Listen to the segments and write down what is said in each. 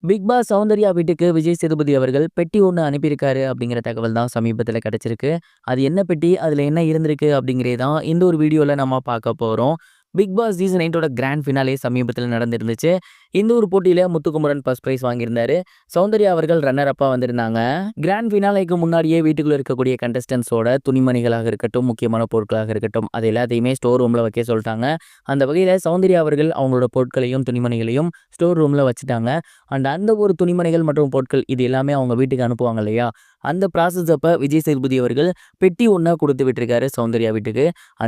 Big pass Soundarya வீட்டுக்கு விஜய் சேதுபதி அவர்கள் பெட்டி ஒண்ணு அனுப்பியிருக்காரு அப்படிங்கிற தகவல் தான் சமீபத்தில கிடைச்சிருக்கு. அது என்ன பெட்டி? அதுல என்ன இருந்திருக்கு? அப்படிங்கிறத தான் இந்த ஒரு வீடியோல நம்ம பார்க்க போறோம். Bigg Boss season 8 grand finale சமீபத்தில நடந்திருந்துச்சு. இந்த ஒரு போட்டியில முத்துக்குமரன் ஃபர்ஸ்ட் பிரைஸ் வாங்கியிருந்தாரு. சௌந்தர்யா அவர்கள் ரன்னர் அப்பா வந்திருந்தாங்க. கிராண்ட் ஃபினாலேக்கு முன்னாடியே வீட்டுக்குள்ள இருக்கக்கூடிய கண்டஸ்டன்ட்ஸோட துணிமணிகளாக இருக்கட்டும், முக்கியமான பொருட்களாக இருக்கட்டும், அது எல்லாத்தையுமே ஸ்டோர் ரூம்ல வைக்க சொல்ட்டாங்க. அந்த வகையில சௌந்தர்யா அவர்கள் அவங்களோட பொருட்களையும், துணிமணிகளையும் ஸ்டோர் ரூம்ல வச்சுட்டாங்க. அந்த ஒரு துணிமணிகள் மற்றும் பொருட்கள் இது எல்லாமே அவங்க வீட்டுக்கு அனுப்புவாங்க இல்லையா? அந்த ப்ராசஸ் அப்ப விஜய் சேதுபதி அவர்கள் பெட்டி ஒண்ண குடுத்து விட்டுருக்காரு சௌந்தர்யா வீட்டுக்கு.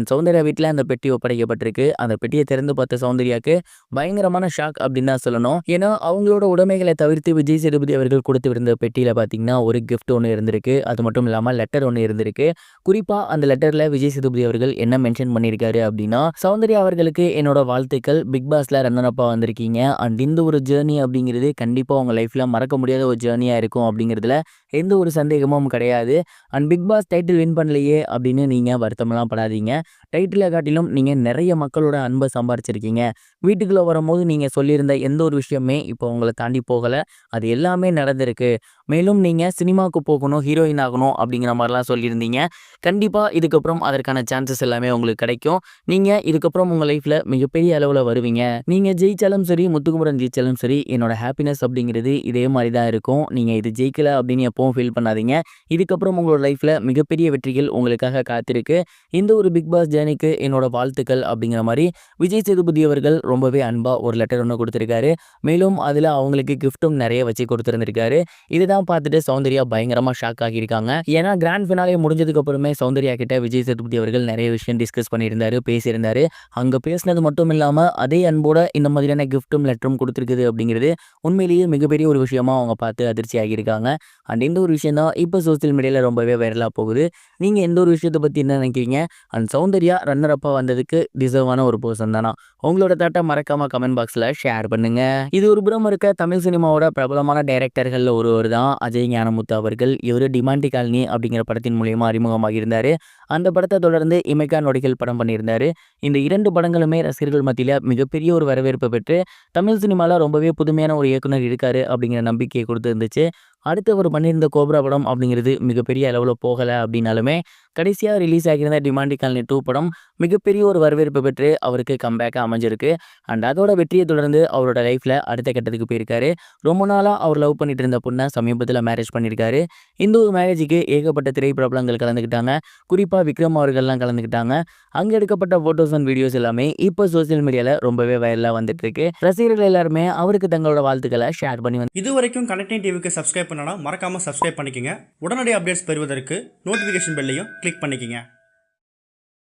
சௌந்தர்யா வீட்ல அந்த பெட்டி ஒப்படைக்கப்பட்டிருக்கு. அந்த பெட்டிய திறந்து பார்த்த சௌந்தர்யாக்கு பயங்கரமான ஷாக் அப்படின்னு தான் சொல்லணும். ஏன்னா, அவங்களோட உடைமைகளை தவிர்த்து விஜய் சேதுபதி அவர்கள் கொடுத்துவிருந்த பெட்டியில பார்த்தீங்கன்னா, ஒரு கிஃப்ட் ஒண்ணு இருந்திருக்கு. அது மட்டும் இல்லாம லெட்டர் ஒண்ணு இருந்திருக்கு. குறிப்பா அந்த லெட்டர்ல விஜய் சேதுபதி அவர்கள் என்ன மென்ஷன் பண்ணியிருக்காரு அப்படின்னா, "சௌந்தர்யா அவர்களுக்கு என்னோட வாழ்த்துக்கள். பிக் பாஸ்ல ரன்னர் அப்பா வந்திருக்கீங்க. இந்த ஒரு ஜர்னி அப்படிங்கிறது கண்டிப்பா உங்க லைஃப்ல மறக்க முடியாத ஒரு ஜர்னியா இருக்கும் அப்படிங்கிறதுல எந்த ஒரு சந்தேகமும் கிடையாது. பிக் பாஸ் டைட்டில் வின் பண்ணலையே அப்படின்னு நீங்க வருத்தமெல்லாம் படாதீங்க. டைட்டிலை காட்டிலும் நீங்க நிறைய மக்களோட அன்பை சம்பாரிச்சிருக்கீங்க. வீட்டுக்குள்ள வரும்போது நீங்க சொல்லியிருந்த எந்த ஒரு விஷயமே இப்போ உங்களை தாண்டி போகல. அது எல்லாமே நடந்திருக்கு. மேலும் நீங்க சினிமாவுக்கு போகணும், ஹீரோயின் ஆகணும் அப்படிங்கிற மாதிரிலாம் சொல்லியிருந்தீங்க. கண்டிப்பா இதுக்கப்புறம் அதற்கான சான்சஸ் எல்லாமே உங்களுக்கு கிடைக்கும். நீங்க இதுக்கப்புறம் உங்க லைஃப்ல மிகப்பெரிய அளவுல வருவீங்க. நீங்க ஜெயிச்சாலும் சரி, முத்துக்குமரன் ஜெயிச்சாலும் சரி, என்னோட ஹாப்பினஸ் அப்படிங்கிறது இதே மாதிரி தான் இருக்கும். நீங்க இது ஜெயிக்கல அப்படின்னு எப்பவும் ஃபீல் பண்ணாதீங்க. இதுக்கப்புறம் உங்களோட லைஃப்ல மிகப்பெரிய வெற்றிகள் உங்களுக்காக காத்திருக்கு. இந்த ஒரு பிக் பாஸ் ஜேர்னிக்கு என்னோட வாழ்த்துக்கள் அப்படிங்கிற மாதிரி விஜய் சேதுபதி அவர்கள் ரொம்பவே அன்பா ஒரு லெட்டர் ஒன்று கொடுத்திருக்காரு. மேலும் அதுல அவங்களுக்கு கிஃப்ட்டும் நிறைய வச்சு கொடுத்திருந்திருக்காரு. இதுதான் பார்த்துட்டு சௌந்தர்யா பயங்கரமா ஷாக் ஆகியிருக்காங்க. ஏன்னா கிராண்ட் ஃபினாலே முடிஞ்சதுக்கு அப்புறமே சௌந்தர்யா கிட்ட விஜய் சேதுபதி அவர்கள் நிறைய விஷயம் டிஸ்கஸ் பண்ணியிருந்தாரு, பேசியிருந்தாரு. அங்க பேசினது மட்டும் இல்லாம அதே அன்போட இந்த மாதிரியான கிஃப்ட்டும் லெட்டரும் கொடுத்திருக்குது அப்படிங்கிறது உண்மையிலேயே மிகப்பெரிய ஒரு விஷயமா அவங்க பார்த்து அதிர்ச்சி ஆகியிருக்காங்க. இந்த ஒரு விஷயம் தான் இப்போ சோசியல் மீடியால ரொம்பவே வைரலா போகுது. நீங்க எந்த ஒரு விஷயத்தை பத்தி என்ன நினைக்கிறீங்க? சௌந்தர்யா ரன்னர் அப்பா வந்ததுக்கு டிசர்வான ஒரு பர்சன் தானா? உங்களோட தாட்டை மறக்காம கமெண்ட் பாக்ஸ்ல ஷேர் பண்ணுங்க. இது ஒரு புறம் இருக்க, தமிழ் சினிமாவோட பிரபலமான டைரக்டர்கள்ல ஒருவர் தான் அஜய் ஞானமுத்து அவர்கள். இவரு டிமாண்டி காலனி அப்படிங்கிற படத்தின் மூலியமா அறிமுகமாக இருந்தாரு. அந்த படத்தை தொடர்ந்து இமைக்கா நொடிகள் படம் பண்ணியிருந்தாரு. இந்த 2 படங்களுமே ரசிகர்கள் மத்தியில மிகப்பெரிய ஒரு வரவேற்பு பெற்று தமிழ் சினிமால ரொம்பவே புதுமையான ஒரு இயக்குனர் இருக்காரு அப்படிங்கிற நம்பிக்கையை கொடுத்துருந்துச்சு. அடுத்து அவர் பண்ணியிருந்த கோப்ரா படம் அப்படிங்கிறது மிகப்பெரிய அளவுல போகல அப்படின்னாலுமே, கடைசியா ரிலீஸ் ஆகியிருந்த டிமாண்டி காலனி 2 படம் மிகப்பெரிய ஒரு வரவேற்பு பெற்று அவருக்கு கம்பேக்கா அமைஞ்சிருக்கு. அதோட வெற்றியை தொடர்ந்து அவரோட லைஃப்ல அடுத்த கட்டத்துக்கு போயிருக்காரு. ரொம்ப நாளா அவர் லவ் பண்ணிட்டு இருந்த பொண்ணை சமீபத்தில் மேரேஜ் பண்ணியிருக்காரு. இந்த ஒரு மேரேஜுக்கு ஏகப்பட்ட திரை பிரபலங்கள் கலந்துக்கிட்டாங்க. குறிப்பா விக்ரம் அவர்கள்லாம் கலந்துக்கிட்டாங்க. அங்க எடுக்கப்பட்ட போட்டோஸ் அண்ட் வீடியோஸ் எல்லாமே இப்போ சோசியல் மீடியால ரொம்பவே வைரலா வந்துட்டு இருக்கு. ரசிகர்கள் எல்லாருமே அவருக்கு தங்களோட வாழ்த்துக்களை ஷேர் பண்ணி இது வரைக்கும் கனெக்டிங் டிவிக்கு சப்ஸ்கிரைப் பண்ணனா மறக்காம சப்ஸ்கிரைப் பண்ணிக்கங்க. உடனடி அப்டேட்ஸ் பெறுவதற்கு நோட்டிஃபிகேஷன் பெல்லையும் கிளிக் பண்ணிக்கங்க.